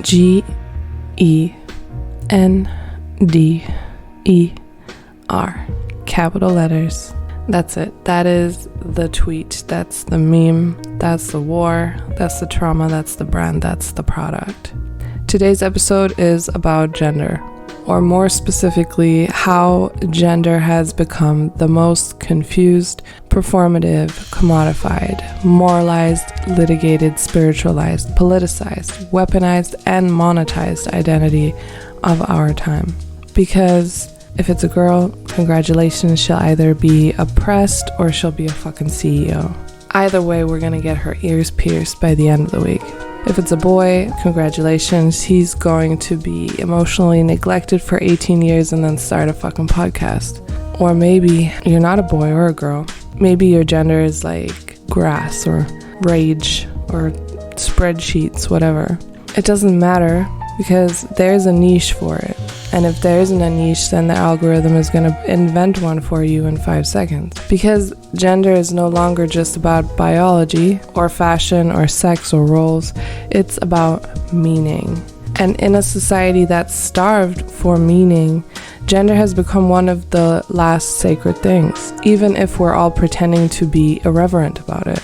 GENDER, capital letters. That's it. That is the tweet. That's the meme. That's the war. That's the trauma. That's the brand. That's the product. Today's episode is about gender, or more specifically, how gender has become the most confused, performative, commodified, moralized, litigated, spiritualized, politicized, weaponized, and monetized identity of our time. Because if it's a girl, congratulations, she'll either be oppressed or she'll be a fucking CEO. Either way, we're gonna get her ears pierced by the end of the week. If it's a boy, congratulations, he's going to be emotionally neglected for 18 years and then start a fucking podcast. Or maybe you're not a boy or a girl. Maybe your gender is like grass or rage or spreadsheets, whatever. It doesn't matter because there's a niche for it. And if there isn't a niche, then the algorithm is going to invent one for you in 5 seconds. Because gender is no longer just about biology or fashion or sex or roles. It's about meaning. And in a society that's starved for meaning, gender has become one of the last sacred things, even if we're all pretending to be irreverent about it.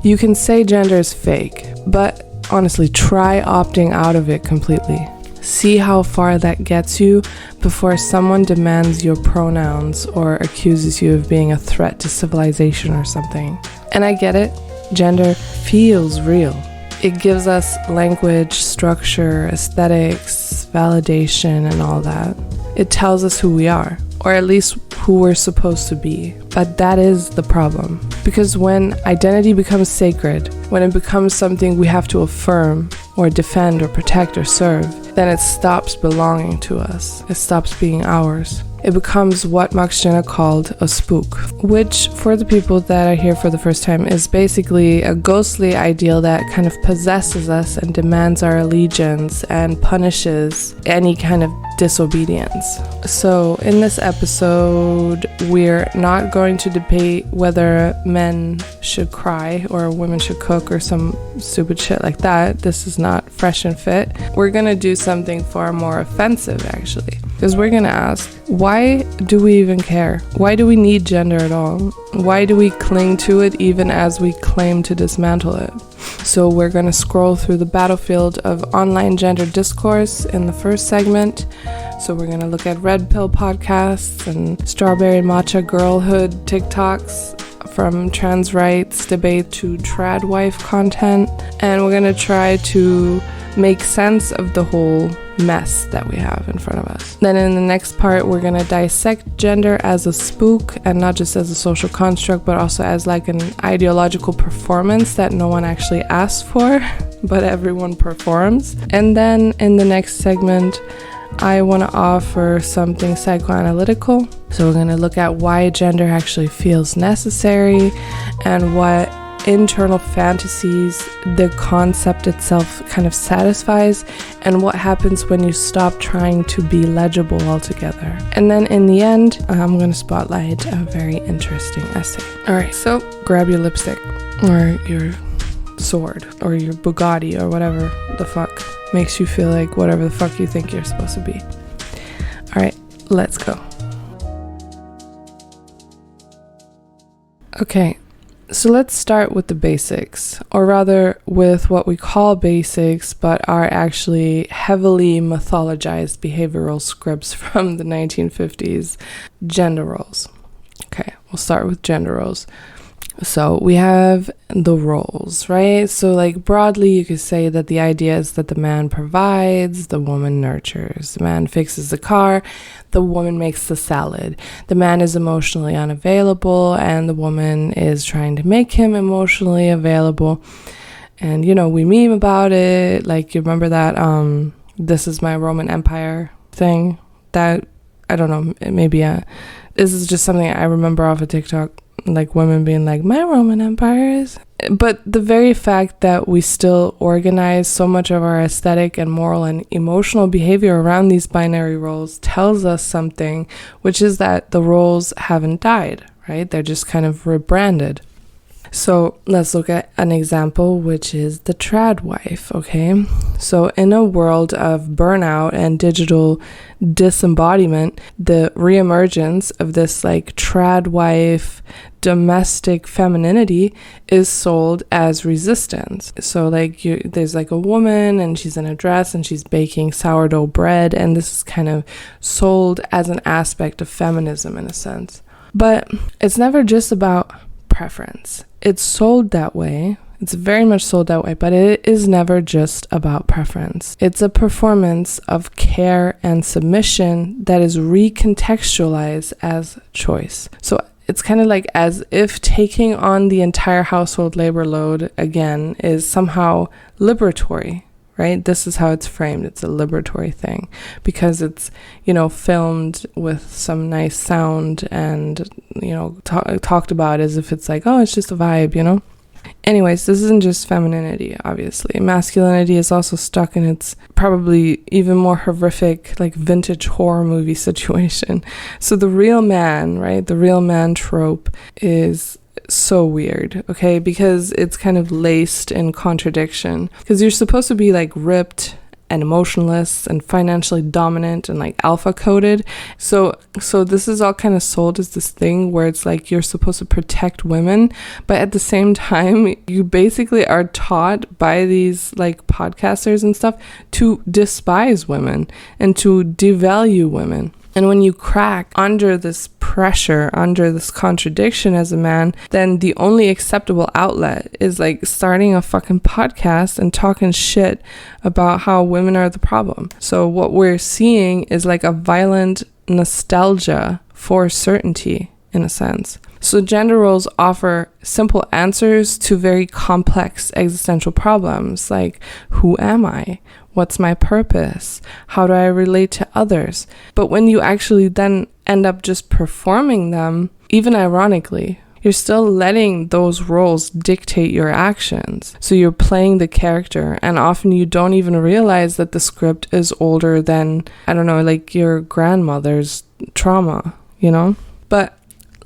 You can say gender is fake, but honestly, try opting out of it completely. See how far that gets you before someone demands your pronouns or accuses you of being a threat to civilization or something. And I get it, gender feels real. It gives us language, structure, aesthetics, validation, and all that. It tells us who we are, or at least who we're supposed to be. But that is the problem. Because when identity becomes sacred, when it becomes something we have to affirm or defend or protect or serve, then it stops belonging to us. It stops being ours. It becomes what Max Jenner called a spook, which for the people that are here for the first time is basically a ghostly ideal that kind of possesses us and demands our allegiance and punishes any kind of disobedience. So in this episode, we're not going to debate whether men should cry or women should cook or some stupid shit like that. This is not fresh and fit. We're gonna do something far more offensive, actually. Because we're gonna ask, why do we even care? Why do we need gender at all? Why do we cling to it even as we claim to dismantle it? So we're gonna scroll through the battlefield of online gender discourse in the first segment. So we're gonna look at red pill podcasts and strawberry matcha girlhood TikToks, from trans rights debate to trad wife content. And we're gonna try to make sense of the whole mess that we have in front of us. Then in the next part, we're gonna dissect gender as a spook, and not just as a social construct, but also as like an ideological performance that no one actually asked for, but everyone performs. And then in the next segment, I want to offer something psychoanalytical. So we're going to look at why gender actually feels necessary and what internal fantasies the concept itself kind of satisfies, and what happens when you stop trying to be legible altogether. And then in the end, I'm going to spotlight a very interesting essay. Alright, so grab your lipstick or your sword or your Bugatti or whatever the fuck makes you feel like whatever the fuck you think you're supposed to be. Alright, let's go. Okay, so let's start with the basics, or rather with what we call basics but are actually heavily mythologized behavioral scripts from the 1950s, gender roles. Okay, we'll start with gender roles. So we have the roles, right? So like broadly, you could say that the idea is that the man provides, the woman nurtures. The man fixes the car, the woman makes the salad. The man is emotionally unavailable and the woman is trying to make him emotionally available. And, you know, we meme about it. Like, you remember that This Is My Roman Empire thing? That, I don't know, maybe this is just something I remember off of TikTok. Like women being like, my Roman Empire is. But the very fact that we still organize so much of our aesthetic and moral and emotional behavior around these binary roles tells us something, which is that the roles haven't died, right? They're just kind of rebranded. So let's look at an example, which is the trad wife, okay? So in a world of burnout and digital disembodiment, the reemergence of this like trad wife domestic femininity is sold as resistance. So like there's like a woman and she's in a dress and she's baking sourdough bread, and this is kind of sold as an aspect of feminism in a sense. But it's never just about preference. It's sold that way. It's very much sold that way, but it is never just about preference. It's a performance of care and submission that is recontextualized as choice. So it's kind of like as if taking on the entire household labor load again is somehow liberatory, right? This is how it's framed. It's a liberatory thing because it's, filmed with some nice sound and, talked about as if it's like, oh, it's just a vibe, Anyways, this isn't just femininity, obviously. Masculinity is also stuck in its probably even more horrific, like vintage horror movie situation. So the real man, right? The real man trope is so weird, okay? Because it's kind of laced in contradiction. Because you're supposed to be like ripped and emotionless and financially dominant and like alpha coded. So this is all kind of sold as this thing where it's like you're supposed to protect women, but at the same time you basically are taught by these like podcasters and stuff to despise women and to devalue women. And when you crack under this pressure, under this contradiction as a man, then the only acceptable outlet is like starting a fucking podcast and talking shit about how women are the problem. So what we're seeing is like a violent nostalgia for certainty in a sense. So gender roles offer simple answers to very complex existential problems like, who am I? What's my purpose? How do I relate to others? But when you actually then end up just performing them, even ironically, you're still letting those roles dictate your actions. So you're playing the character, and often you don't even realize that the script is older than, like your grandmother's trauma, But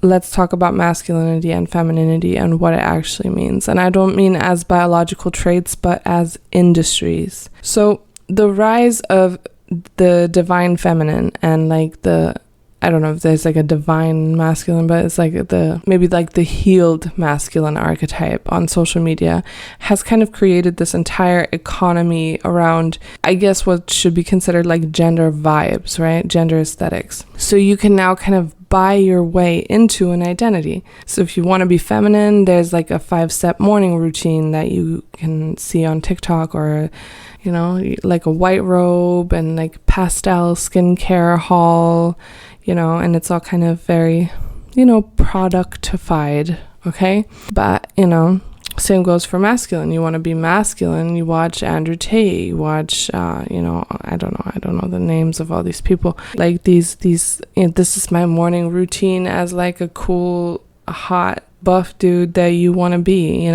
let's talk about masculinity and femininity and what it actually means. And I don't mean as biological traits, but as industries. So the rise of the divine feminine and like I don't know if there's like a divine masculine, but it's like maybe the healed masculine archetype on social media has kind of created this entire economy around, I guess, what should be considered like gender vibes, right? Gender aesthetics. So you can now kind of buy your way into an identity. So if you want to be feminine, there's like a 5-step morning routine that you can see on TikTok, or like a white robe and like pastel skincare haul, and it's all kind of very, productified, okay? But, same goes for masculine. You want to be masculine, you watch Andrew Tate, you watch, I don't know the names of all these people. Like these, this is my morning routine as like a cool, hot, buff dude that you want to be,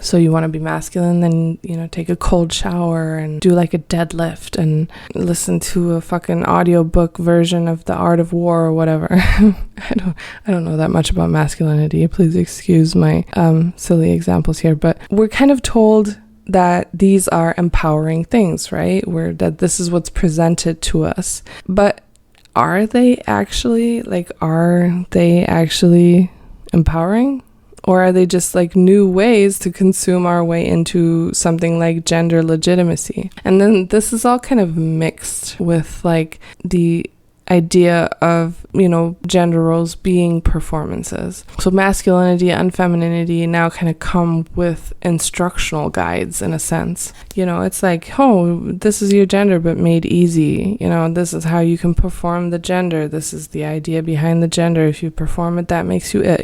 So you want to be masculine, then, take a cold shower and do like a deadlift and listen to a fucking audiobook version of The Art of War or whatever. I don't know that much about masculinity. Please excuse my silly examples here, but we're kind of told that these are empowering things, right? That this is what's presented to us. But are they actually empowering? Or are they just like new ways to consume our way into something like gender legitimacy? And then this is all kind of mixed with like the idea of, gender roles being performances. So masculinity and femininity now kind of come with instructional guides in a sense. It's like, oh, this is your gender, but made easy. This is how you can perform the gender. This is the idea behind the gender. If you perform it, that makes you it,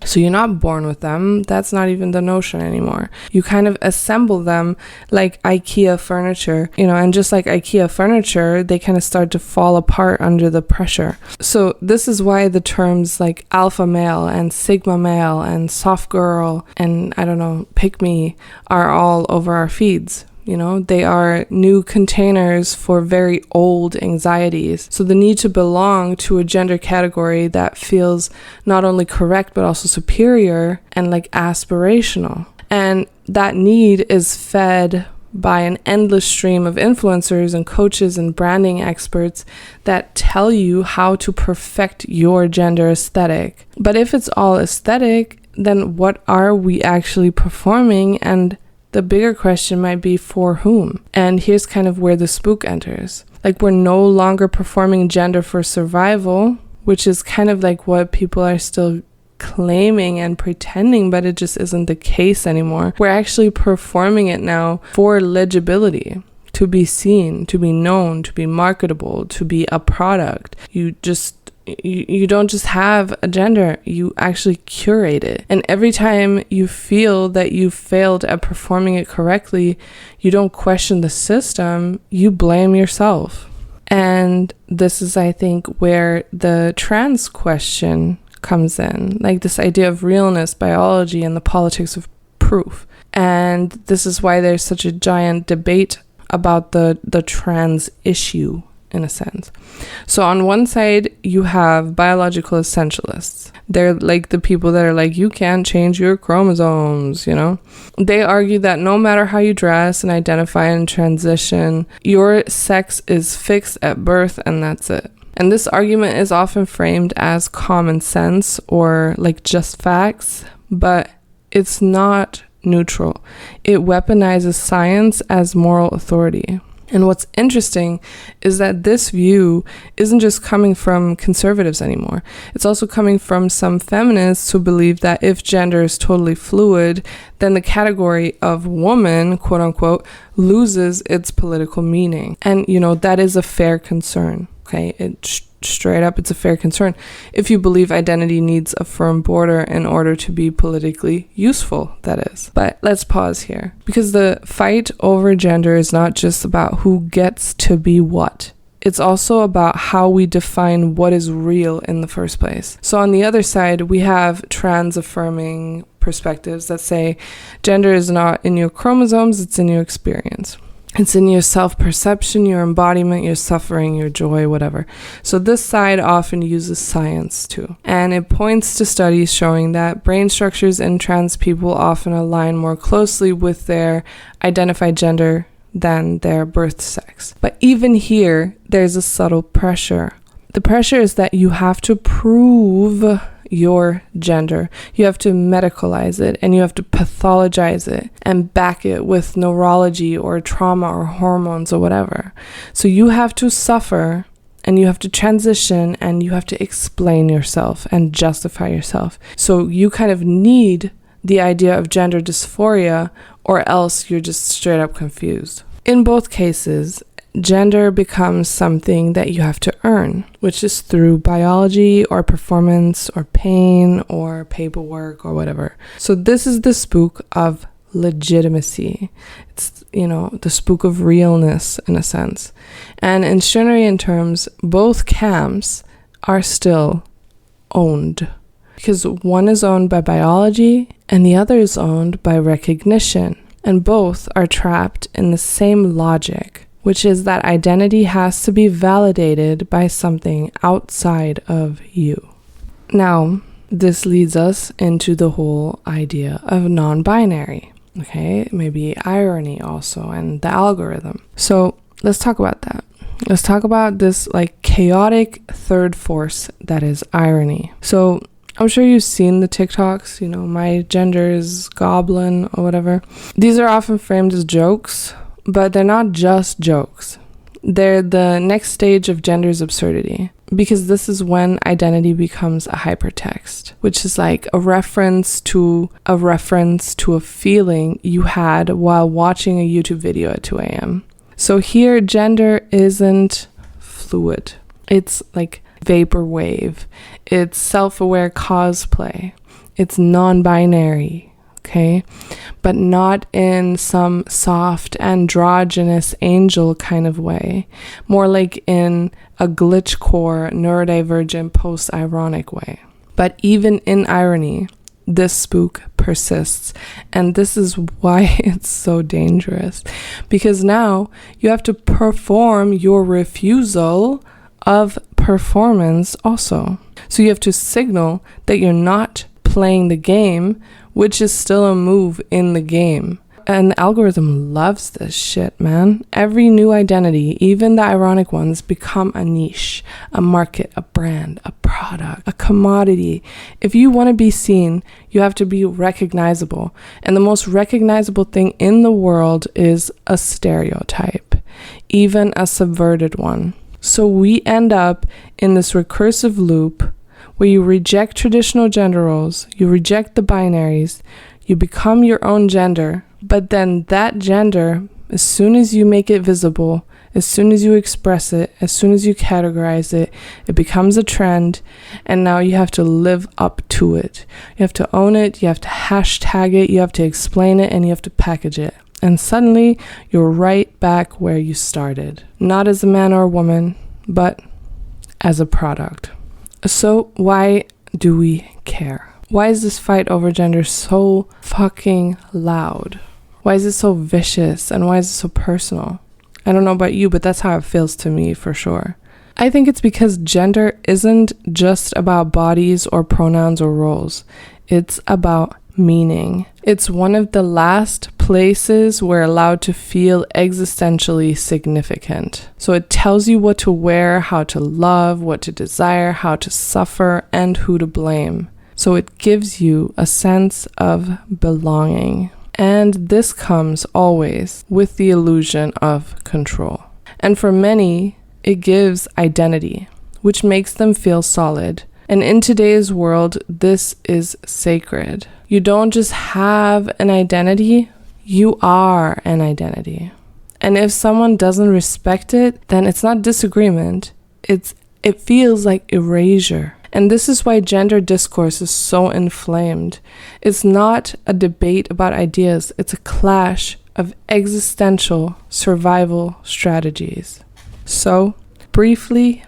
So you're not born with them. That's not even the notion anymore. You kind of assemble them like IKEA furniture, and just like IKEA furniture, they kind of start to fall apart under the pressure. So this is why the terms like alpha male and sigma male and soft girl and pick me are all over our feeds, They are new containers for very old anxieties. So the need to belong to a gender category that feels not only correct, but also superior and like aspirational. And that need is fed by an endless stream of influencers and coaches and branding experts that tell you how to perfect your gender aesthetic. But if it's all aesthetic, then what are we actually performing? And the bigger question might be, for whom? And here's kind of where the spook enters. Like, we're no longer performing gender for survival, which is kind of like what people are still claiming and pretending, but it just isn't the case anymore. We're actually performing it now for legibility, to be seen, to be known, to be marketable, to be a product. You don't just have a gender, you actually curate it. And every time you feel that you failed at performing it correctly, you don't question the system, you blame yourself. And this is, I think, where the trans question comes in, like this idea of realness, biology, and the politics of proof. And this is why there's such a giant debate about the trans issue, in a sense. So on one side, you have biological essentialists. They're like the people that are like, you can't change your chromosomes, They argue that no matter how you dress and identify and transition, your sex is fixed at birth and that's it. And this argument is often framed as common sense or like just facts, but it's not neutral. It weaponizes science as moral authority. And what's interesting is that this view isn't just coming from conservatives anymore. It's also coming from some feminists who believe that if gender is totally fluid, then the category of woman, quote unquote, loses its political meaning. And, that is a fair concern. Okay, straight up, it's a fair concern if you believe identity needs a firm border in order to be politically useful, that is. But let's pause here, because the fight over gender is not just about who gets to be what. It's also about how we define what is real in the first place. So on the other side, we have trans-affirming perspectives that say gender is not in your chromosomes, it's in your experience. It's in your self-perception, your embodiment, your suffering, your joy, whatever. So this side often uses science too. And it points to studies showing that brain structures in trans people often align more closely with their identified gender than their birth sex. But even here, there's a subtle pressure. The pressure is that you have to prove your gender. You have to medicalize it and you have to pathologize it and back it with neurology or trauma or hormones or whatever. So you have to suffer and you have to transition and you have to explain yourself and justify yourself. So you kind of need the idea of gender dysphoria, or else you're just straight up confused. In both cases, gender becomes something that you have to earn, which is through biology or performance or pain or paperwork or whatever. So this is the spook of legitimacy. It's, the spook of realness in a sense. And in Schönerian terms, both camps are still owned, because one is owned by biology and the other is owned by recognition. And both are trapped in the same logic, which is that identity has to be validated by something outside of you. Now, this leads us into the whole idea of non-binary, okay? Maybe irony also, and the algorithm. So let's talk about that. Let's talk about this chaotic third force that is irony. So I'm sure you've seen the TikToks, my gender is goblin or whatever. These are often framed as jokes, but they're not just jokes. They're the next stage of gender's absurdity, because this is when identity becomes a hypertext, which is like a reference to a feeling you had while watching a YouTube video at 2 a.m. So here, gender isn't fluid. It's like vaporwave. It's self-aware cosplay. It's non-binary. Okay, but not in some soft androgynous angel kind of way, more like in a glitchcore neurodivergent post-ironic way. But even in irony, this spook persists. And this is why it's so dangerous, because now you have to perform your refusal of performance also. So you have to signal that you're not playing the game, which is still a move in the game. And the algorithm loves this shit, man. Every new identity, even the ironic ones, become a niche, a market, a brand, a product, a commodity. If you want to be seen, you have to be recognizable. And the most recognizable thing in the world is a stereotype, even a subverted one. So we end up in this recursive loop where you reject traditional gender roles, you reject the binaries, you become your own gender, but then that gender, as soon as you make it visible, as soon as you express it, as soon as you categorize it, it becomes a trend, and now you have to live up to it. You have to own it, you have to hashtag it, you have to explain it, and you have to package it. And suddenly, you're right back where you started. Not as a man or a woman, but as a product. So why do we care? Why is this fight over gender so fucking loud? Why is it so vicious, and why is it so personal? I don't know about you, but that's how it feels to me for sure. I think it's because gender isn't just about bodies or pronouns or roles. It's about meaning. It's one of the last places we're allowed to feel existentially significant. So it tells you what to wear, how to love, what to desire, how to suffer, and who to blame. So it gives you a sense of belonging. And this comes always with the illusion of control. And for many, it gives identity, which makes them feel solid. And in today's world, this is sacred. You don't just have an identity, you are an identity. And if someone doesn't respect it, then it's not disagreement. It feels like erasure. And this is why gender discourse is so inflamed. It's not a debate about ideas. It's a clash of existential survival strategies. So, briefly,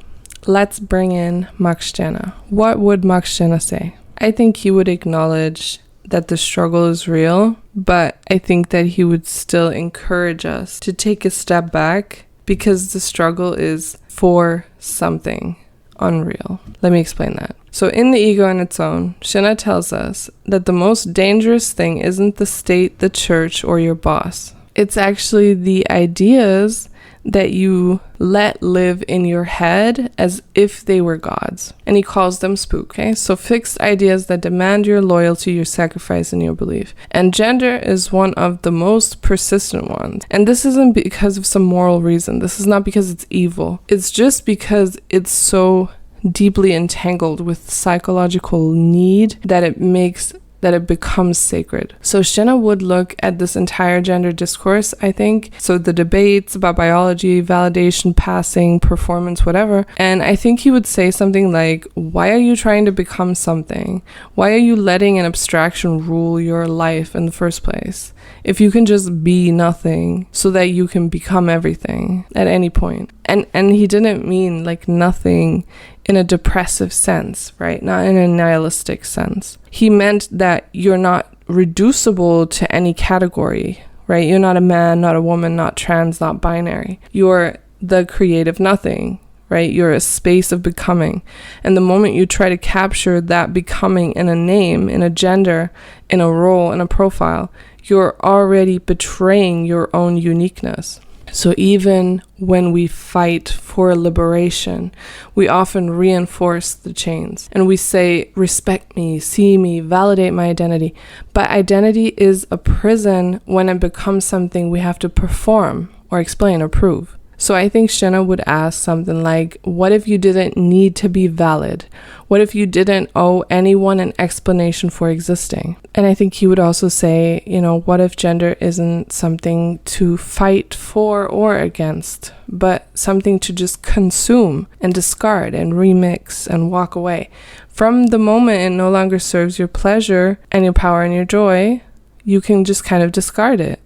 let's bring in Max Jenna. What would Max Jenna say? I think he would acknowledge that the struggle is real, but I think that he would still encourage us to take a step back because the struggle is for something unreal. Let me explain that. So in The Ego in Its Own, Jenna tells us that the most dangerous thing isn't the state, the church, or your boss. It's actually the ideas that you let live in your head as if they were gods. And he calls them spook, okay? So fixed ideas that demand your loyalty, your sacrifice, and your belief. And gender is one of the most persistent ones. And this isn't because of some moral reason. This is not because it's evil. It's just because it's so deeply entangled with psychological need that it becomes sacred. So Jenna would look at this entire gender discourse, I think. So the debates about biology, validation, passing, performance, whatever. And I think he would say something like, why are you trying to become something? Why are you letting an abstraction rule your life in the first place? If you can just be nothing so that you can become everything at any point. And he didn't mean like nothing in a depressive sense, right? Not in a nihilistic sense. He meant that you're not reducible to any category, right? You're not a man, not a woman, not trans, not binary. You're the creative nothing, right? You're a space of becoming. And the moment you try to capture that becoming in a name, in a gender, in a role, in a profile, you're already betraying your own uniqueness. So even when we fight for liberation, we often reinforce the chains and we say, respect me, see me, validate my identity. But identity is a prison when it becomes something we have to perform or explain or prove. So I think Jenna would ask something like, what if you didn't need to be valid? What if you didn't owe anyone an explanation for existing? And I think he would also say, what if gender isn't something to fight for or against, but something to just consume and discard and remix and walk away? From the moment it no longer serves your pleasure and your power and your joy, you can just kind of discard it.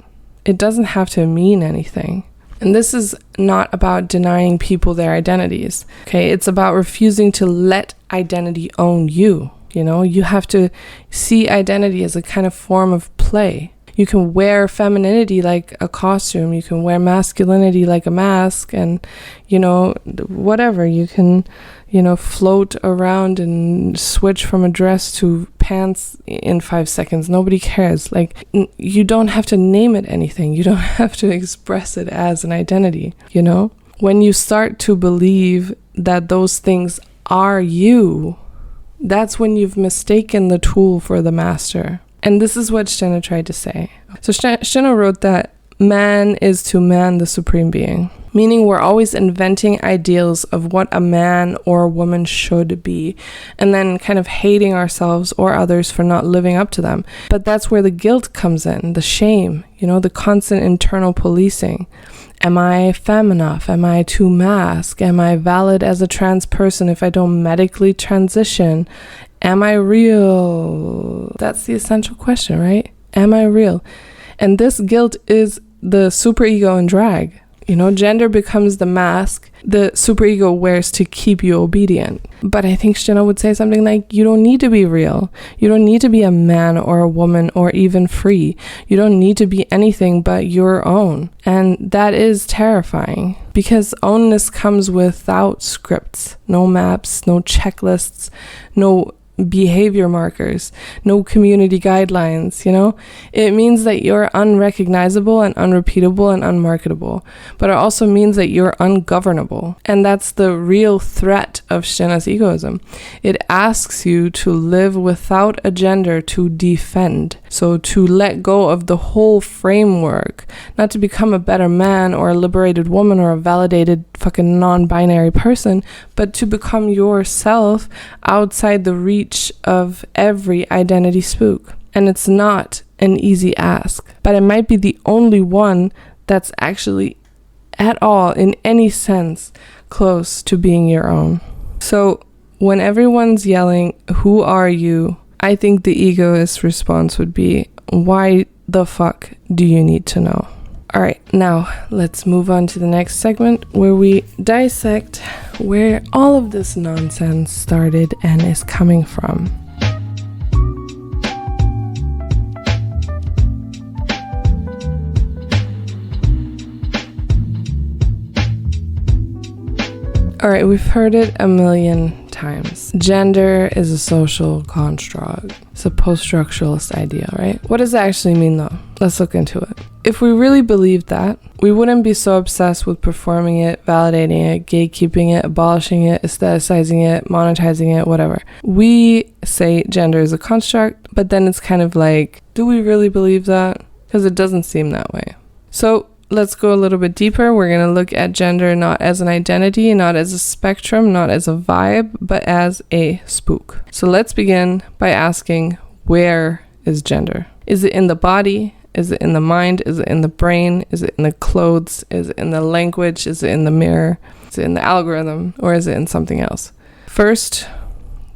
It doesn't have to mean anything. And this is not about denying people their identities, okay? It's about refusing to let identity own you. You know, you have to see identity as a kind of form of play. You can wear femininity like a costume. You can wear masculinity like a mask, and, you know, whatever. You can, you know, float around and switch from a dress to pants in 5 seconds. Nobody cares. Like, you don't have to name it anything. You don't have to express it as an identity, you know? When you start to believe that those things are you, that's when you've mistaken the tool for the master. And this is what Steno tried to say. So Steno wrote that man is to man the supreme being, meaning we're always inventing ideals of what a man or a woman should be, and then kind of hating ourselves or others for not living up to them. But that's where the guilt comes in, the shame, you know, the constant internal policing. Am I femme enough? Am I too masc? Am I valid as a trans person if I don't medically transition? Am I real? That's the essential question, right? Am I real? And this guilt is the superego in drag. You know, gender becomes the mask the superego wears to keep you obedient. But I think Steno would say something like, you don't need to be real. You don't need to be a man or a woman or even free. You don't need to be anything but your own. And that is terrifying, because ownness comes without scripts, no maps, no checklists, no behavior markers, no community guidelines, you know? It means that you're unrecognizable and unrepeatable and unmarketable, but it also means that you're ungovernable. And that's the real threat of Steno's egoism. It asks you to live without a gender to defend. So to let go of the whole framework, not to become a better man or a liberated woman or a validated fucking non-binary person, but to become yourself outside the reach of every identity spook. And it's not an easy ask, but it might be the only one that's actually at all, in any sense, close to being your own. So when everyone's yelling, "Who are you?" I think the egoist response would be, "Why the fuck do you need to know?" All right, now let's move on to the next segment where we dissect where all of this nonsense started and is coming from. All right, we've heard it a million times. Gender is a social construct. It's a post-structuralist idea, right? What does it actually mean, though? Let's look into it. If we really believed that, we wouldn't be so obsessed with performing it, validating it, gatekeeping it, abolishing it, aestheticizing it, monetizing it, whatever. We say gender is a construct, but then it's kind of like, do we really believe that? Because it doesn't seem that way. So let's go a little bit deeper. We're going to look at gender not as an identity, not as a spectrum, not as a vibe, but as a spook. So let's begin by asking, where is gender? Is it in the body? Is it in the mind? Is it in the brain? Is it in the clothes? Is it in the language? Is it in the mirror? Is it in the algorithm? Or is it in something else? First,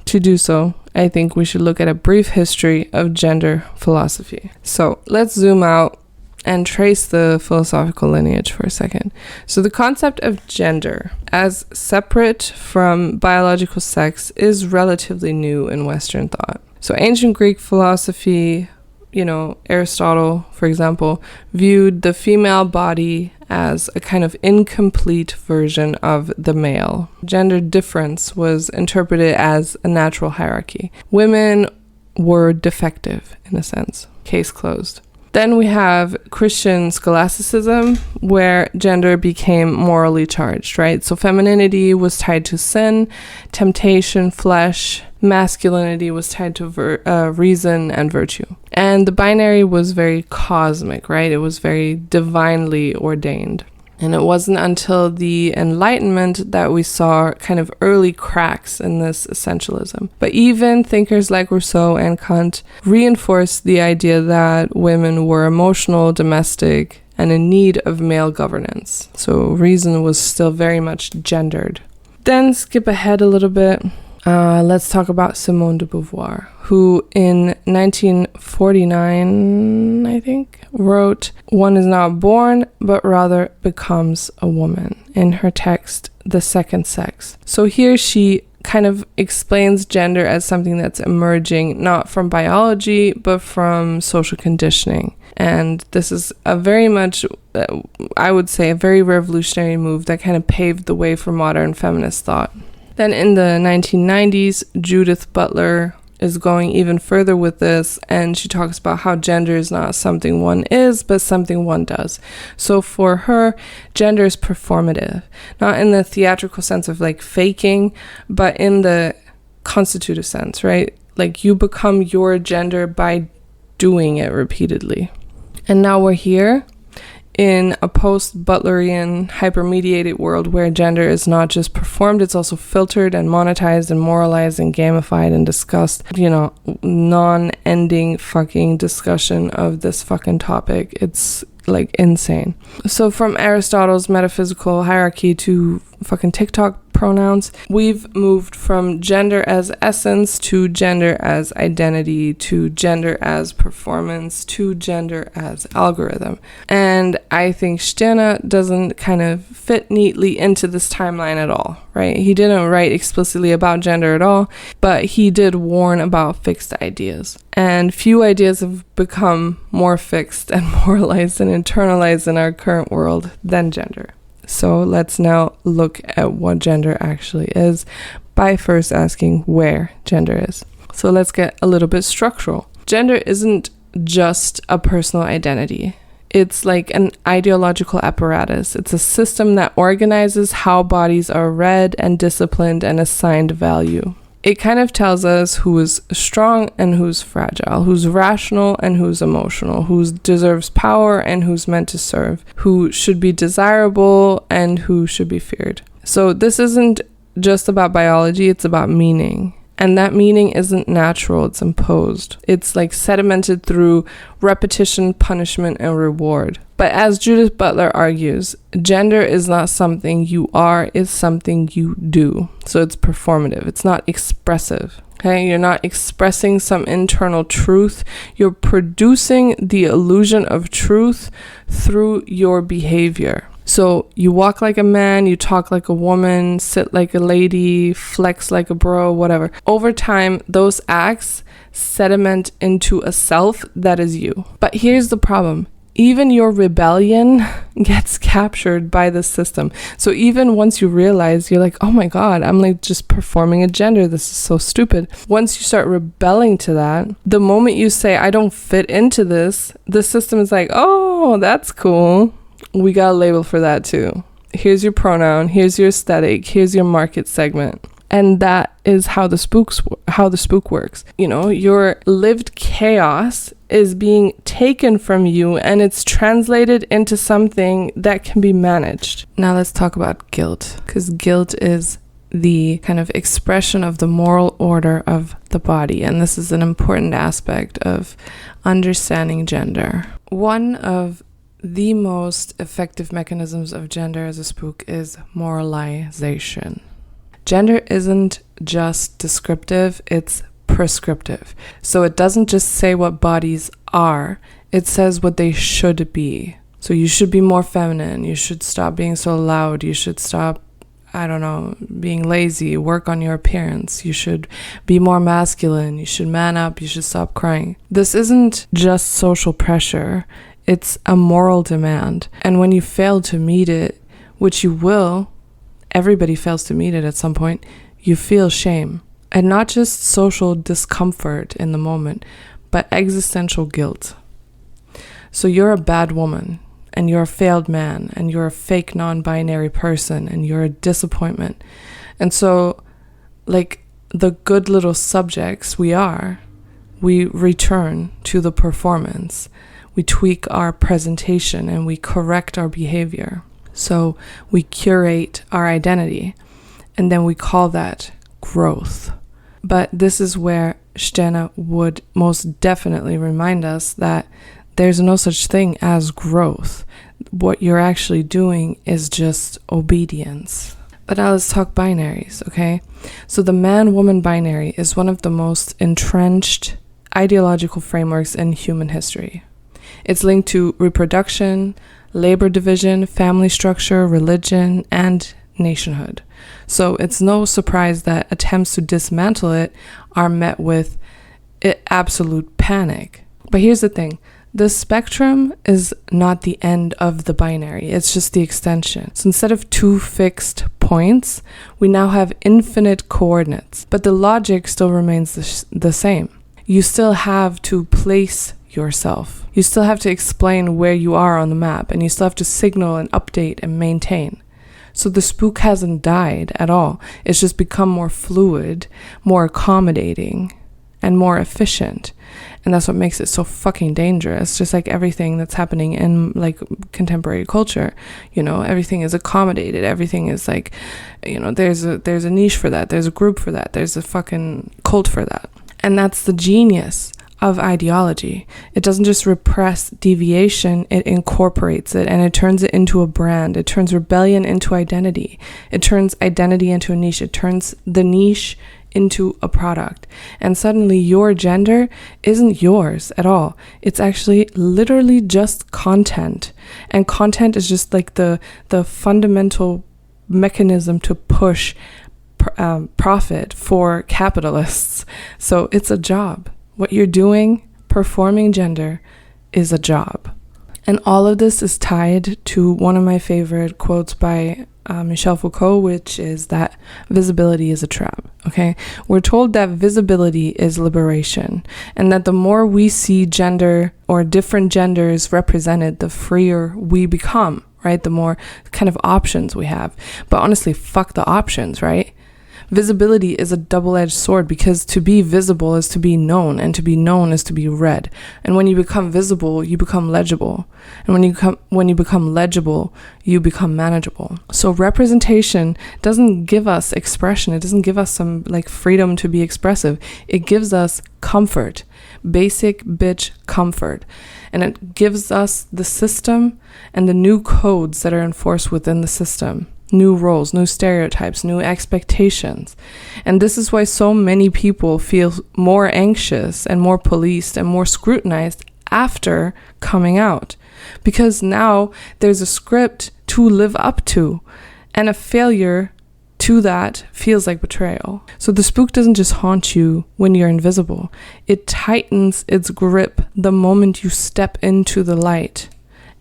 to do so, I think we should look at a brief history of gender philosophy. So let's zoom out and trace the philosophical lineage for a second. So the concept of gender as separate from biological sex is relatively new in Western thought. So ancient Greek philosophy, Aristotle, for example, viewed the female body as a kind of incomplete version of the male. Gender difference was interpreted as a natural hierarchy. Women were defective, in a sense. Case closed. Then we have Christian scholasticism, where gender became morally charged, right? So femininity was tied to sin, temptation, flesh. Masculinity was tied to reason and virtue. And the binary was very cosmic, right? It was very divinely ordained. And it wasn't until the Enlightenment that we saw kind of early cracks in this essentialism. But even thinkers like Rousseau and Kant reinforced the idea that women were emotional, domestic, and in need of male governance. So reason was still very much gendered. Then skip ahead a little bit. Let's talk about Simone de Beauvoir, who in 1949, I think, wrote, "One is not born, but rather becomes a woman," in her text, The Second Sex. So here she kind of explains gender as something that's emerging not from biology but from social conditioning. And this is a very much, I would say, a very revolutionary move that kind of paved the way for modern feminist thought. Then in the 1990s, Judith Butler is going even further with this, and she talks about how gender is not something one is, but something one does. So for her, gender is performative, not in the theatrical sense of like faking, but in the constitutive sense, right? Like you become your gender by doing it repeatedly. And now we're here in a post-Butlerian hypermediated world where gender is not just performed, it's also filtered and monetized and moralized and gamified and discussed. Non-ending fucking discussion of this fucking topic. It's like insane. So from Aristotle's metaphysical hierarchy to fucking TikTok pronouns, we've moved from gender as essence to gender as identity to gender as performance to gender as algorithm. And I think Stena doesn't kind of fit neatly into this timeline at all, right? He didn't write explicitly about gender at all, but he did warn about fixed ideas. And few ideas have become more fixed and moralized and internalized in our current world than gender. So let's now look at what gender actually is by first asking where gender is. So let's get a little bit structural. Gender isn't just a personal identity. It's like an ideological apparatus. It's a system that organizes how bodies are read and disciplined and assigned value. It kind of tells us who is strong and who's fragile, who's rational and who's emotional, who deserves power and who's meant to serve, who should be desirable and who should be feared. So this isn't just about biology, it's about meaning. And that meaning isn't natural, it's imposed. It's like sedimented through repetition, punishment, and reward. But as Judith Butler argues, gender is not something you are, it's something you do. So it's performative, it's not expressive. Okay, you're not expressing some internal truth. You're producing the illusion of truth through your behavior. So you walk like a man, you talk like a woman, sit like a lady, flex like a bro, whatever. Over time, those acts sediment into a self that is you. But here's the problem. Even your rebellion gets captured by the system. So even once you realize, you're like, oh my God, I'm like just performing a gender. This is so stupid. Once you start rebelling to that, the moment you say, I don't fit into this, the system is like, oh, that's cool. We got a label for that too. Here's your pronoun, here's your aesthetic, here's your market segment. And that is how the spook works. You know, your lived chaos is being taken from you and it's translated into something that can be managed. Now let's talk about guilt, because guilt is the kind of expression of the moral order of the body. And this is an important aspect of understanding gender. One of the most effective mechanisms of gender as a spook is moralization. Gender isn't just descriptive, it's prescriptive. So it doesn't just say what bodies are, it says what they should be. So you should be more feminine, you should stop being so loud, you should stop, being lazy, work on your appearance, you should be more masculine, you should man up, you should stop crying. This isn't just social pressure, it's a moral demand. And when you fail to meet it, which you will, everybody fails to meet it at some point, you feel shame. And not just social discomfort in the moment, but existential guilt. So you're a bad woman, and you're a failed man, and you're a fake non-binary person, and you're a disappointment. And so, like the good little subjects we return to the performance. We tweak our presentation and we correct our behavior. So we curate our identity and then we call that growth. But this is where Stena would most definitely remind us that there's no such thing as growth. What you're actually doing is just obedience. But now let's talk binaries, okay? So the man-woman binary is one of the most entrenched ideological frameworks in human history. It's linked to reproduction, labor division, family structure, religion, and nationhood. So it's no surprise that attempts to dismantle it are met with absolute panic. But here's the thing. The spectrum is not the end of the binary. It's just the extension. So instead of 2 fixed points, we now have infinite coordinates. But the logic still remains the same. You still have to place yourself. You still have to explain where you are on the map, and you still have to signal and update and maintain. So the spook hasn't died at all. It's just become more fluid, more accommodating, and more efficient. And that's what makes it so fucking dangerous. Just like everything that's happening in like contemporary culture, you know, everything is accommodated. Everything is like, you know, there's a niche for that. There's a group for that. There's a fucking cult for that. And that's the genius of ideology. It doesn't just repress deviation, it incorporates it, and it turns it into a brand. It turns rebellion into identity. It turns identity into a niche. It turns the niche into a product. And suddenly your gender isn't yours at all. It's actually literally just content. And content is just like the fundamental mechanism to push profit for capitalists. So it's a job. What you're doing, performing gender, is a job. And all of this is tied to one of my favorite quotes by Michel Foucault, which is that visibility is a trap. Okay, we're told that visibility is liberation, and that the more we see gender or different genders represented, the freer we become, right? The more kind of options we have. But honestly, fuck the options, right? Visibility is a double-edged sword, because to be visible is to be known, and to be known is to be read. And when you become visible, you become legible. And when you become legible, you become manageable. So representation doesn't give us expression. It doesn't give us some like freedom to be expressive. It gives us comfort, basic bitch comfort. And it gives us the system and the new codes that are enforced within the system. New roles, new stereotypes, new expectations. And this is why so many people feel more anxious and more policed and more scrutinized after coming out. Because now there's a script to live up to, and a failure to that feels like betrayal. So the spook doesn't just haunt you when you're invisible. It tightens its grip the moment you step into the light.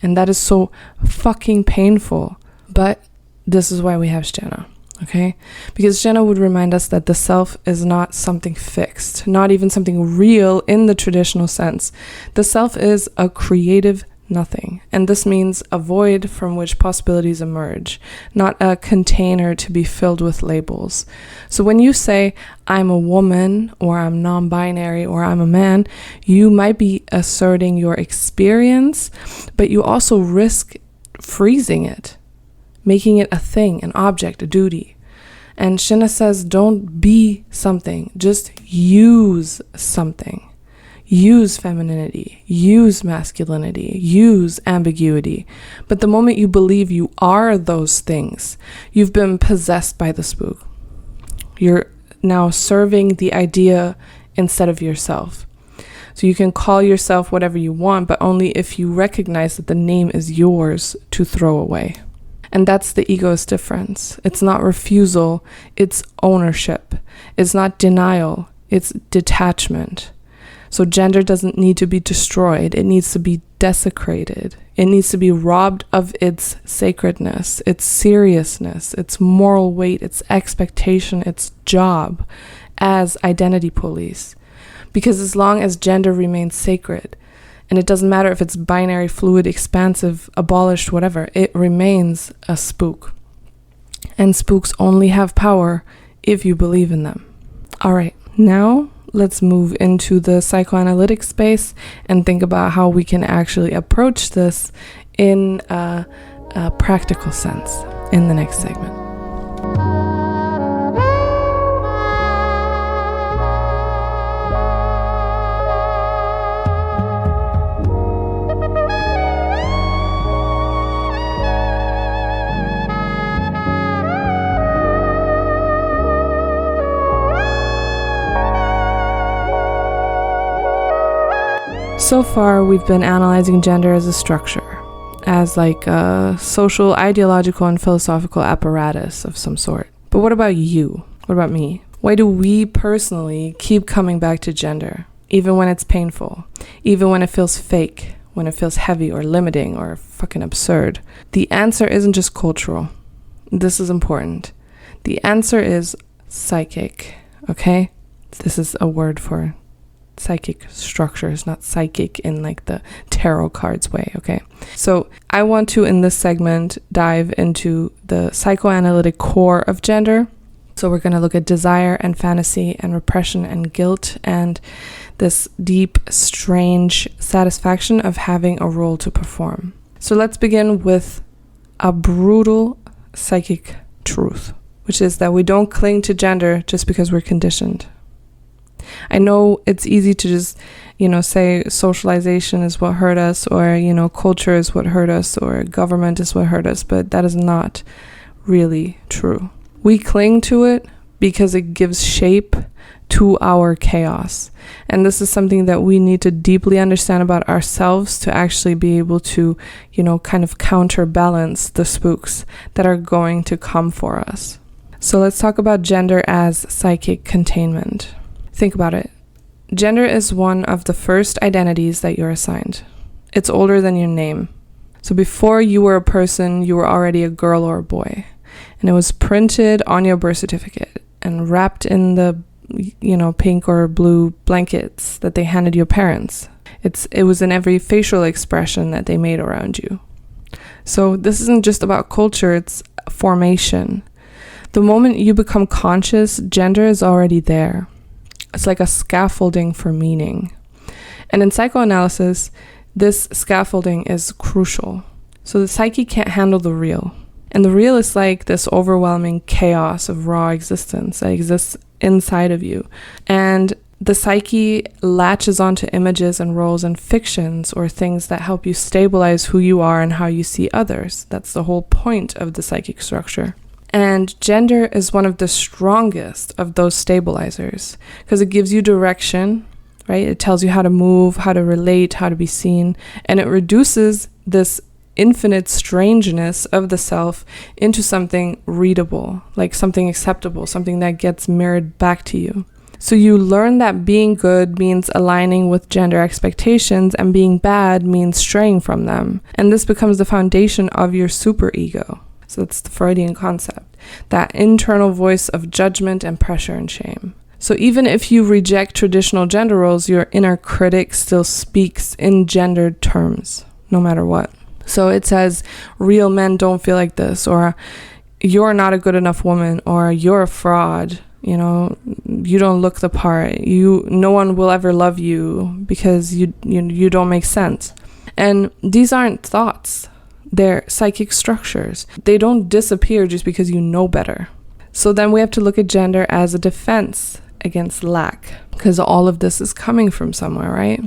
And that is so fucking painful. But this is why we have Jenna, okay? Because Jenna would remind us that the self is not something fixed, not even something real in the traditional sense. The self is a creative nothing, and this means a void from which possibilities emerge, not a container to be filled with labels. So when you say, I'm a woman, or I'm non-binary, or I'm a man, you might be asserting your experience, but you also risk freezing it, making it a thing, an object, a duty. And Shinna says, don't be something, just use something. Use femininity, use masculinity, use ambiguity. But the moment you believe you are those things, you've been possessed by the spook. You're now serving the idea instead of yourself. So you can call yourself whatever you want, but only if you recognize that the name is yours to throw away. And that's the ego's difference. It's not refusal, it's ownership. It's not denial, it's detachment. So gender doesn't need to be destroyed, it needs to be desecrated. It needs to be robbed of its sacredness, its seriousness, its moral weight, its expectation, its job as identity police. Because as long as gender remains sacred, and it doesn't matter if it's binary, fluid, expansive, abolished, whatever, it remains a spook. And spooks only have power if you believe in them. All right, now let's move into the psychoanalytic space and think about how we can actually approach this in a practical sense in the next segment. So far, we've been analyzing gender as a structure, as like a social, ideological, and philosophical apparatus of some sort. But what about you? What about me? Why do we personally keep coming back to gender, even when it's painful, even when it feels fake, when it feels heavy or limiting or fucking absurd? The answer isn't just cultural. This is important. The answer is psychic, okay? This is a word for psychic structures, not psychic in like the tarot cards way, okay? So I want to, in this segment, dive into the psychoanalytic core of gender. So we're going to look at desire and fantasy and repression and guilt and this deep, strange satisfaction of having a role to perform. So let's begin with a brutal psychic truth, which is that we don't cling to gender just because we're conditioned. I know it's easy to just, say socialization is what hurt us, or, culture is what hurt us, or government is what hurt us, but that is not really true. We cling to it because it gives shape to our chaos. And this is something that we need to deeply understand about ourselves to actually be able to, kind of counterbalance the spooks that are going to come for us. So let's talk about gender as psychic containment. Think about it. Gender is one of the first identities that you're assigned. It's older than your name. So before you were a person, you were already a girl or a boy. And it was printed on your birth certificate and wrapped in the, pink or blue blankets that they handed your parents. It was in every facial expression that they made around you. So this isn't just about culture, it's formation. The moment you become conscious, gender is already there. It's like a scaffolding for meaning. And in psychoanalysis, this scaffolding is crucial. So the psyche can't handle the real. And the real is like this overwhelming chaos of raw existence that exists inside of you. And the psyche latches onto images and roles and fictions or things that help you stabilize who you are and how you see others. That's the whole point of the psychic structure. And gender is one of the strongest of those stabilizers because it gives you direction, right? It tells you how to move, how to relate, how to be seen, and it reduces this infinite strangeness of the self into something readable, like something acceptable, something that gets mirrored back to you. So you learn that being good means aligning with gender expectations and being bad means straying from them. And this becomes the foundation of your superego. So that's the Freudian concept, that internal voice of judgment and pressure and shame. So even if you reject traditional gender roles, your inner critic still speaks in gendered terms, no matter what. So it says, real men don't feel like this, or you're not a good enough woman, or you're a fraud, you don't look the part, no one will ever love you because you don't make sense. And these aren't thoughts. They're psychic structures. They don't disappear just because you know better. So then we have to look at gender as a defense against lack, because all of this is coming from somewhere, right?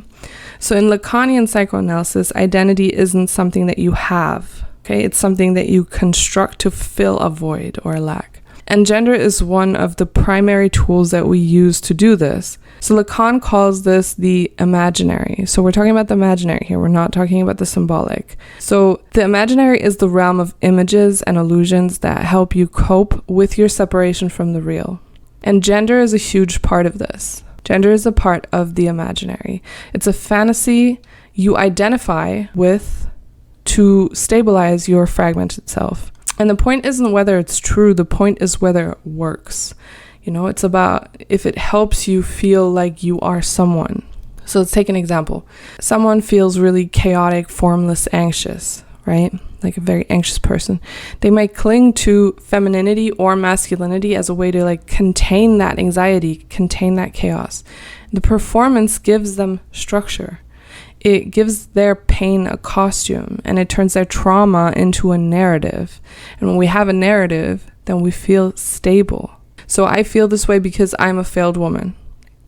So in Lacanian psychoanalysis, identity isn't something that you have, okay? It's something that you construct to fill a void or a lack. And gender is one of the primary tools that we use to do this. So Lacan calls this the imaginary. So we're talking about the imaginary here. We're not talking about the symbolic. So the imaginary is the realm of images and illusions that help you cope with your separation from the real. And gender is a huge part of this. Gender is a part of the imaginary. It's a fantasy you identify with to stabilize your fragmented self. And the point isn't whether it's true, the point is whether it works. It's about if it helps you feel like you are someone. So let's take an example. Someone feels really chaotic, formless, anxious, right? Like a very anxious person. They might cling to femininity or masculinity as a way to like contain that anxiety, contain that chaos. The performance gives them structure. It gives their pain a costume, and it turns their trauma into a narrative. And when we have a narrative, then we feel stable. So I feel this way because I'm a failed woman.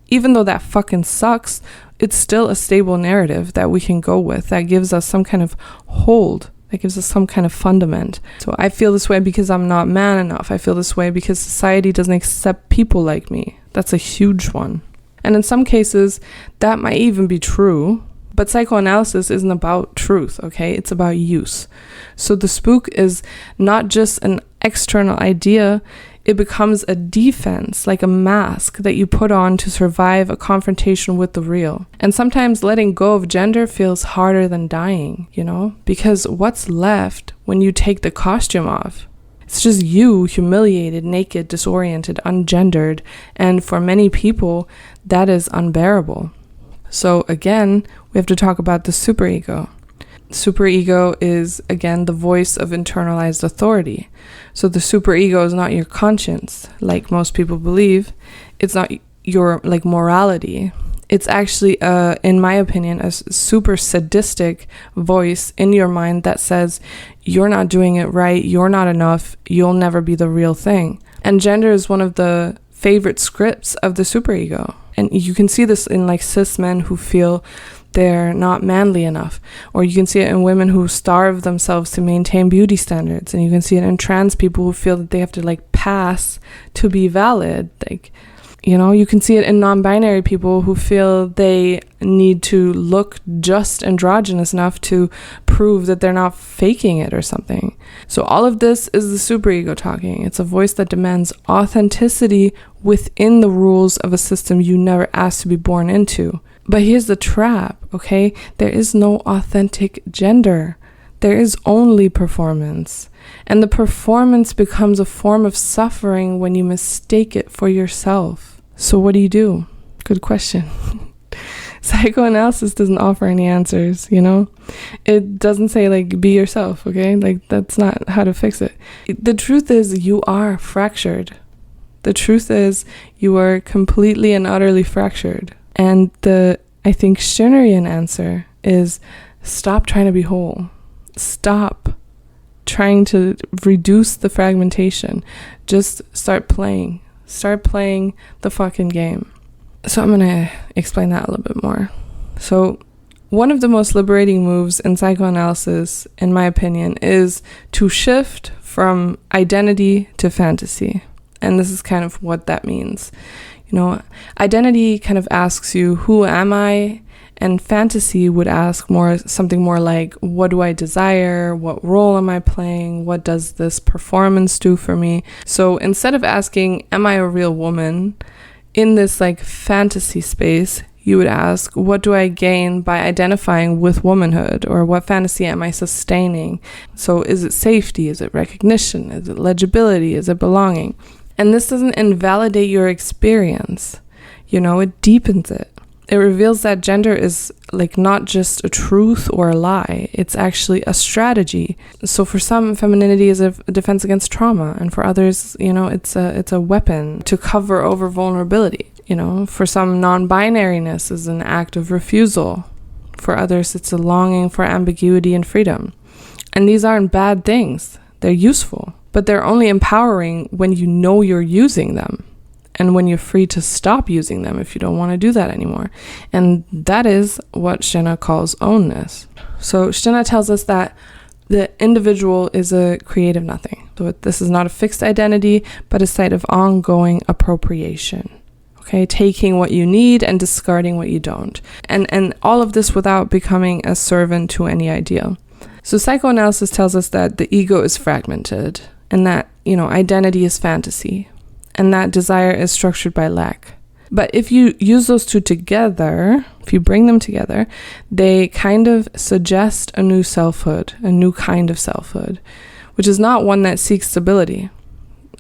Even though that fucking sucks, it's still a stable narrative that we can go with, that gives us some kind of hold, that gives us some kind of fundament. So I feel this way because I'm not man enough. I feel this way because society doesn't accept people like me. That's a huge one. And in some cases, that might even be true, But psychoanalysis isn't about truth, okay? It's about use. So the spook is not just an external idea, it becomes a defense, like a mask that you put on to survive a confrontation with the real. And sometimes letting go of gender feels harder than dying, you know? Because what's left when you take the costume off? It's just you, humiliated, naked, disoriented, ungendered, and for many people, that is unbearable. So again, we have to talk about the superego. Superego is, again, the voice of internalized authority. So the superego is not your conscience, like most people believe. It's not your, like, morality. It's actually, in my opinion, a super sadistic voice in your mind that says, you're not doing it right, you're not enough, you'll never be the real thing. And gender is one of the favorite scripts of the superego. And you can see this in, like, cis men who feel they're not manly enough, or you can see it in women who starve themselves to maintain beauty standards, and you can see it in trans people who feel that they have to, like, pass to be valid. Like, you know, you can see it in non-binary people who feel they need to look just androgynous enough to prove that they're not faking it or something. So all of this is the superego talking. It's a voice that demands authenticity within the rules of a system you never asked to be born into. But here's the trap, okay? There is no authentic gender. There is only performance. And the performance becomes a form of suffering when you mistake it for yourself. So what do? Good question. Psychoanalysis doesn't offer any answers, you know? It doesn't say, like, be yourself, okay? Like, that's not how to fix it. The truth is you are fractured. The truth is you are completely and utterly fractured. And the, I think, Stirnerian answer is stop trying to be whole. Stop trying to reduce the fragmentation. Just start playing. Start playing the fucking game. So I'm going to explain that a little bit more. So one of the most liberating moves in psychoanalysis, in my opinion, is to shift from identity to fantasy. And this is kind of what that means. You know, identity kind of asks you, who am I? And fantasy would ask something more like, what do I desire? What role am I playing? What does this performance do for me? So instead of asking, am I a real woman? In this, like, fantasy space, you would ask, what do I gain by identifying with womanhood? Or what fantasy am I sustaining? So is it safety? Is it recognition? Is it legibility? Is it belonging? And this doesn't invalidate your experience, you know, it deepens it. It reveals that gender is, like, not just a truth or a lie, it's actually a strategy. So for some, femininity is a defense against trauma, and for others, you know, it's a weapon to cover over vulnerability. You know, for some, non-binariness is an act of refusal. For others, it's a longing for ambiguity and freedom. And these aren't bad things, they're useful. But they're only empowering when you know you're using them and when you're free to stop using them if you don't want to do that anymore. And that is what Stirner calls ownness. So Stirner tells us that the individual is a creative nothing. So this is not a fixed identity, but a site of ongoing appropriation. Okay, taking what you need and discarding what you don't. And all of this without becoming a servant to any ideal. So psychoanalysis tells us that the ego is fragmented, and that, you know, identity is fantasy, and that desire is structured by lack. But if you use those two together, if you bring them together, they kind of suggest a new selfhood, a new kind of selfhood, which is not one that seeks stability,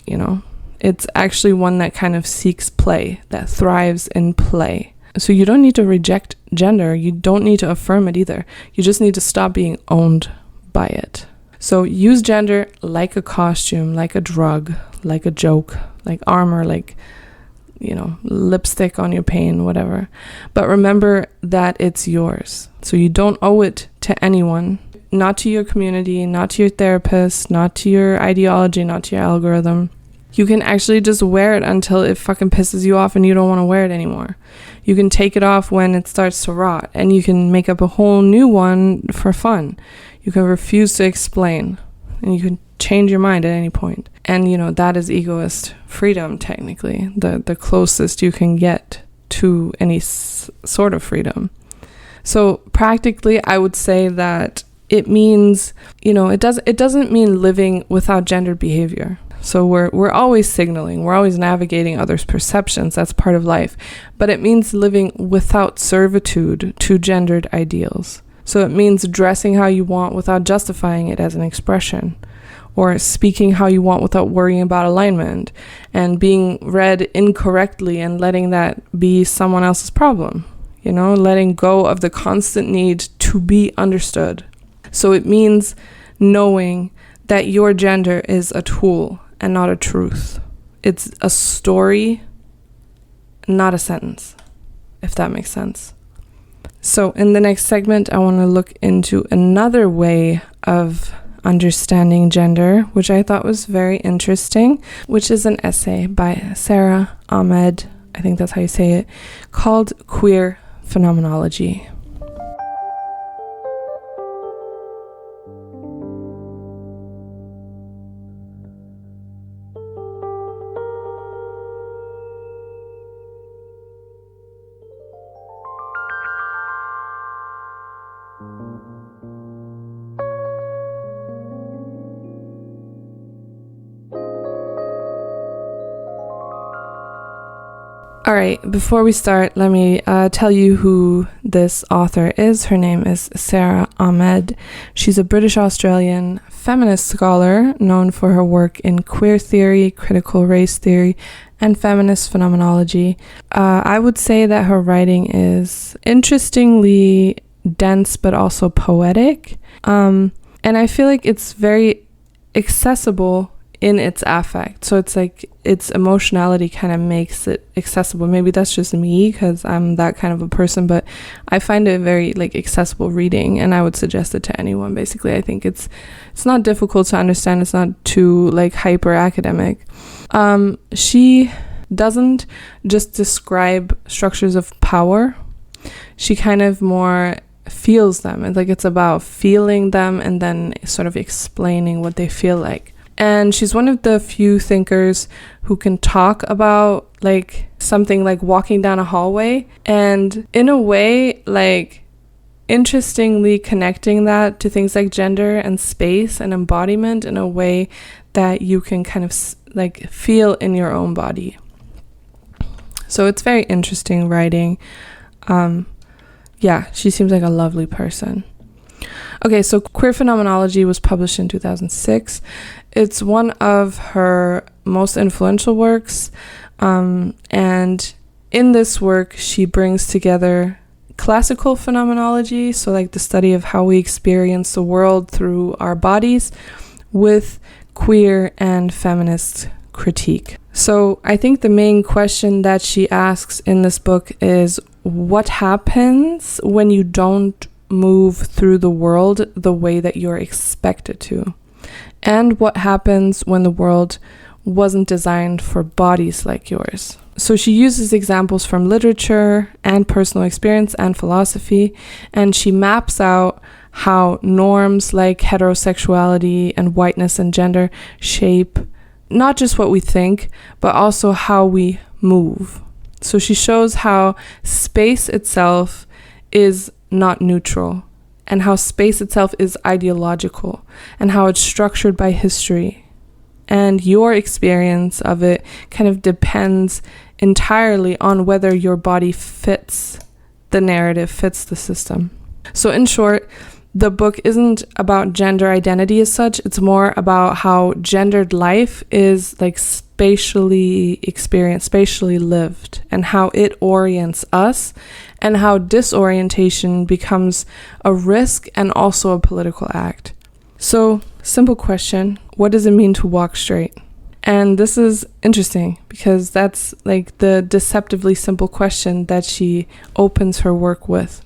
you know. It's actually one that kind of seeks play, that thrives in play. So you don't need to reject gender, you don't need to affirm it either. You just need to stop being owned by it. So use gender like a costume, like a drug, like a joke, like armor, like, you know, lipstick on your pain, whatever. But remember that it's yours. So you don't owe it to anyone, not to your community, not to your therapist, not to your ideology, not to your algorithm. You can actually just wear it until it fucking pisses you off and you don't want to wear it anymore. You can take it off when it starts to rot, and you can make up a whole new one for fun. You can refuse to explain, and you can change your mind at any point. And, you know, that is egoist freedom, technically, the closest you can get to any sort of freedom. So practically, I would say that it means, it doesn't mean living without gendered behavior. So we're always signaling, we're always navigating others' perceptions. That's part of life. But it means living without servitude to gendered ideals. So it means dressing how you want without justifying it as an expression, or speaking how you want without worrying about alignment, and being read incorrectly and letting that be someone else's problem. Letting go of the constant need to be understood. So it means knowing that your gender is a tool and not a truth. It's a story, not a sentence, if that makes sense. So in the next segment, I want to look into another way of understanding gender, which I thought was very interesting, which is an essay by Sara, Ahmed, I think that's how you say it, called Queer Phenomenology. All right, before we start, let me tell you who this author is. Her name is Sara Ahmed. She's a British-Australian feminist scholar known for her work in queer theory, critical race theory, and feminist phenomenology. I would say that her writing is interestingly dense but also poetic. And I feel like it's very accessible in its affect. So it's like its emotionality kind of makes it accessible. Maybe that's just me because I'm that kind of a person, but I find it very accessible reading, and I would suggest it to anyone. Basically, I think it's not difficult to understand. It's not too hyper academic. She doesn't just describe structures of power. She kind of more feels them. It's about feeling them and then sort of explaining what they feel like. And she's one of the few thinkers who can talk about something like walking down a hallway, and in a way interestingly connecting that to things like gender and space and embodiment in a way that you can kind of feel in your own body. So it's very interesting writing. She seems like a lovely person. Okay, so Queer Phenomenology was published in 2006. It's one of her most influential works, and in this work, she brings together classical phenomenology, so the study of how we experience the world through our bodies, with queer and feminist critique. So I think the main question that she asks in this book is, what happens when you don't move through the world the way that you're expected to? And what happens when the world wasn't designed for bodies like yours? So she uses examples from literature and personal experience and philosophy, and she maps out how norms like heterosexuality and whiteness and gender shape not just what we think, but also how we move. So she shows how space itself is not neutral, and how space itself is ideological, and how it's structured by history. And your experience of it kind of depends entirely on whether your body fits the narrative, fits the system. So in short, the book isn't about gender identity as such. It's more about how gendered life is spatially experienced, spatially lived, and how it orients us, and how disorientation becomes a risk and also a political act. So, simple question, what does it mean to walk straight? And this is interesting because that's the deceptively simple question that she opens her work with.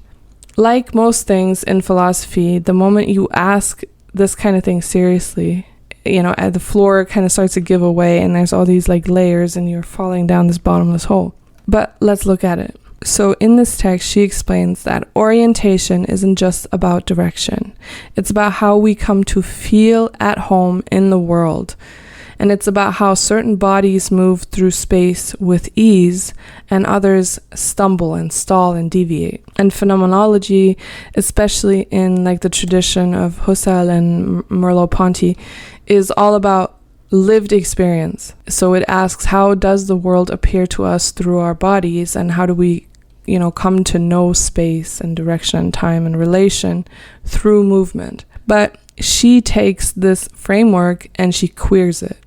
Like most things in philosophy, the moment you ask this kind of thing seriously, the floor kind of starts to give away, and there's all these layers, and you're falling down this bottomless hole. But let's look at it. So in this text, she explains that orientation isn't just about direction. It's about how we come to feel at home in the world. And it's about how certain bodies move through space with ease and others stumble and stall and deviate. And phenomenology, especially in like the tradition of Husserl and Merleau-Ponty, is all about lived experience. So it asks, how does the world appear to us through our bodies, and how do we come to know space and direction and time and relation through movement? But she takes this framework and she queers it.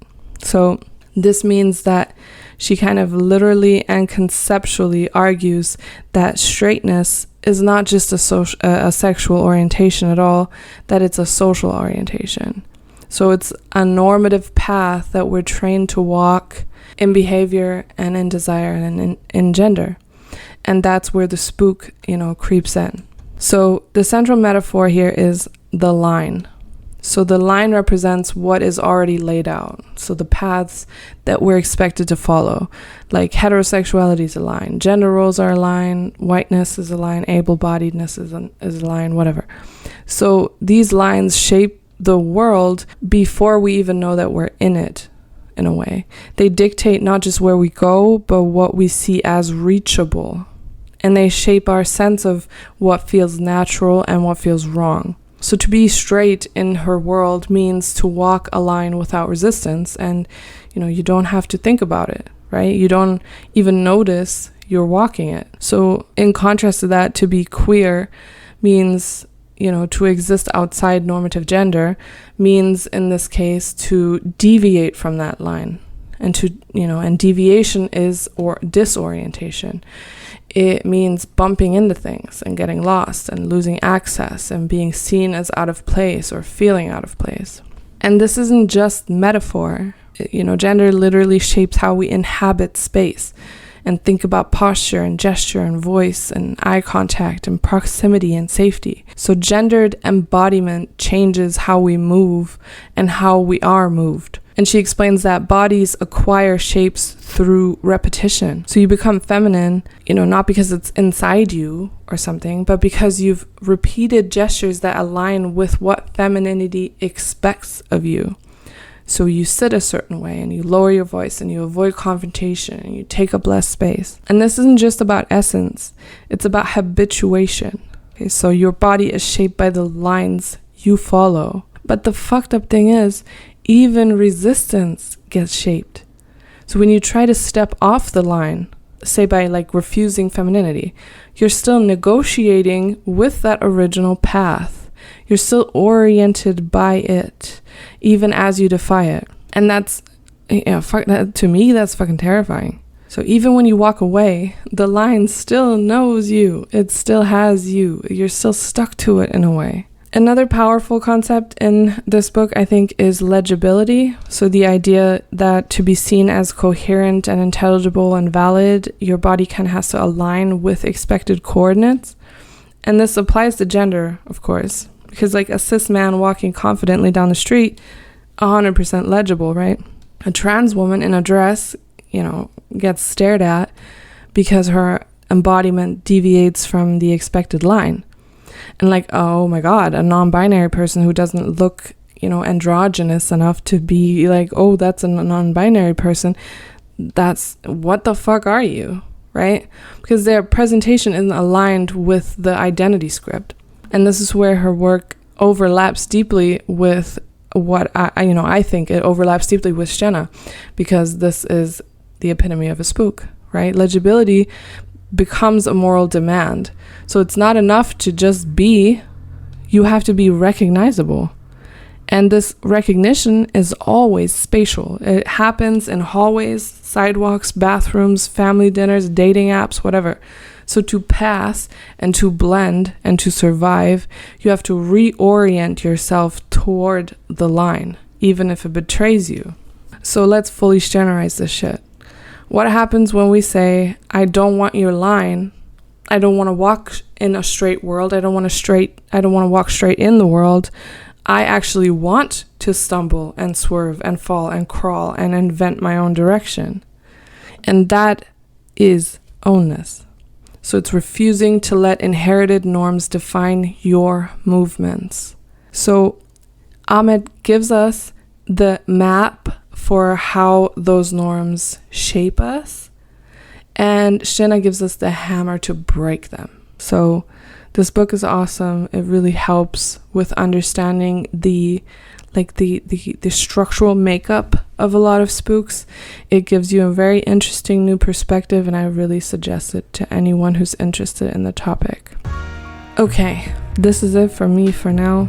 So this means that she kind of literally and conceptually argues that straightness is not just a sexual orientation at all, that it's a social orientation. So it's a normative path that we're trained to walk in behavior and in desire and in gender. And that's where the spook, creeps in. So the central metaphor here is the line. So the line represents what is already laid out. So the paths that we're expected to follow, like heterosexuality is a line, gender roles are a line, whiteness is a line, able-bodiedness is a line, whatever. So these lines shape the world before we even know that we're in it, in a way. They dictate not just where we go, but what we see as reachable. And they shape our sense of what feels natural and what feels wrong. So to be straight in her world means to walk a line without resistance, and you don't have to think about it, right? You don't even notice you're walking it. So in contrast to that, to be queer means to exist outside normative gender, means in this case to deviate from that line, and and deviation is disorientation. It means bumping into things and getting lost and losing access and being seen as out of place or feeling out of place. And this isn't just metaphor. Gender literally shapes how we inhabit space and think about posture and gesture and voice and eye contact and proximity and safety. So gendered embodiment changes how we move and how we are moved. And she explains that bodies acquire shapes through repetition. So you become feminine, not because it's inside you or something, but because you've repeated gestures that align with what femininity expects of you. So you sit a certain way and you lower your voice and you avoid confrontation and you take up less space. And this isn't just about essence, it's about habituation. Okay, so your body is shaped by the lines you follow. But the fucked up thing is, even resistance gets shaped. So when you try to step off the line, say by refusing femininity, you're still negotiating with that original path. You're still oriented by it, even as you defy it. And that's, to me, that's fucking terrifying. So even when you walk away, the line still knows you. It still has you. You're still stuck to it in a way. Another powerful concept in this book, I think, is legibility. So the idea that to be seen as coherent and intelligible and valid, your body kind of has to align with expected coordinates. And this applies to gender, of course, because a cis man walking confidently down the street, 100% legible, right? A trans woman in a dress, gets stared at because her embodiment deviates from the expected line. And oh my God, a non-binary person who doesn't look, androgynous enough to be oh, that's a non-binary person. That's, what the fuck are you, right? Because their presentation isn't aligned with the identity script. And this is where her work overlaps deeply with what I think it overlaps deeply with Shenna, because this is the epitome of a spook, right? Legibility becomes a moral demand. So it's not enough to just be, you have to be recognizable. And this recognition is always spatial. It happens in hallways, sidewalks, bathrooms, family dinners, dating apps, whatever. So to pass and to blend and to survive, you have to reorient yourself toward the line, even if it betrays you. So let's fully generalize this shit. What happens when we say, I don't want your line, I don't want to walk in a straight world, I don't want to walk straight in the world, I actually want to stumble and swerve and fall and crawl and invent my own direction. And that is ownness. So it's refusing to let inherited norms define your movements. So Ahmed gives us the map for how those norms shape us, and Shena gives us the hammer to break them. So this book is awesome. It really helps with understanding the structural makeup of a lot of spooks. It gives you a very interesting new perspective, and I really suggest it to anyone who's interested in the topic. Okay, this is it for me for now.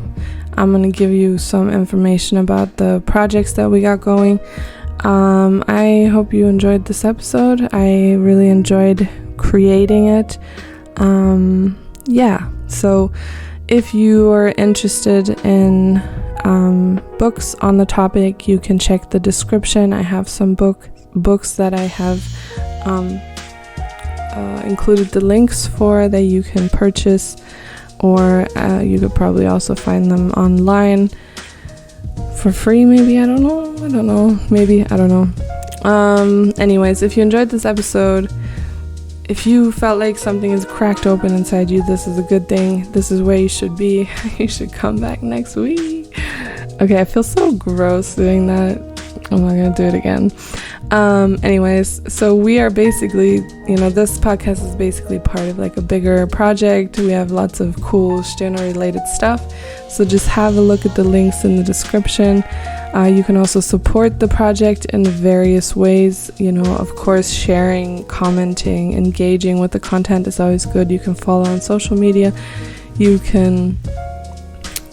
I'm going to give you some information about the projects that we got going. I hope you enjoyed this episode. I really enjoyed creating it. So if you are interested in books on the topic, you can check the description. I have some books that I have included the links for that you can purchase, or you could probably also find them online for free, maybe. I don't know. Anyways, if you enjoyed this episode, if you felt like something is cracked open inside you, this is a good thing. This is where you should be. You should come back next week. Okay, I feel so gross doing that. I'm not gonna do it again. Anyways, so we are basically, this podcast is basically part of like a bigger project. We have lots of cool Stena related stuff. So just have a look at the links in the description. You can also support the project in various ways. Of course, sharing, commenting, engaging with the content is always good. You can follow on social media. You can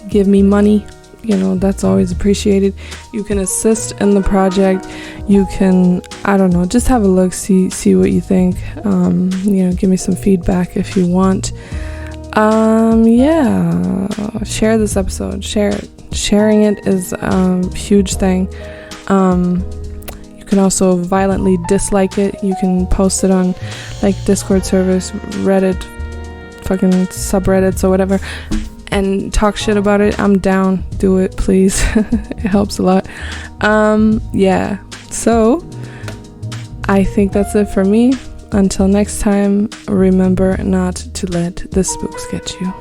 give me money. That's always appreciated. You can assist in the project. You can, just have a look, see what you think. Give me some feedback if you want. Share this episode. Share it. Sharing it is a huge thing. You can also violently dislike it. You can post it on like Discord servers, Reddit, fucking subreddits or whatever, and talk shit about it. I'm down. Do it, please. It helps a lot. So I think that's it for me. Until next time, remember not to let the spooks get you.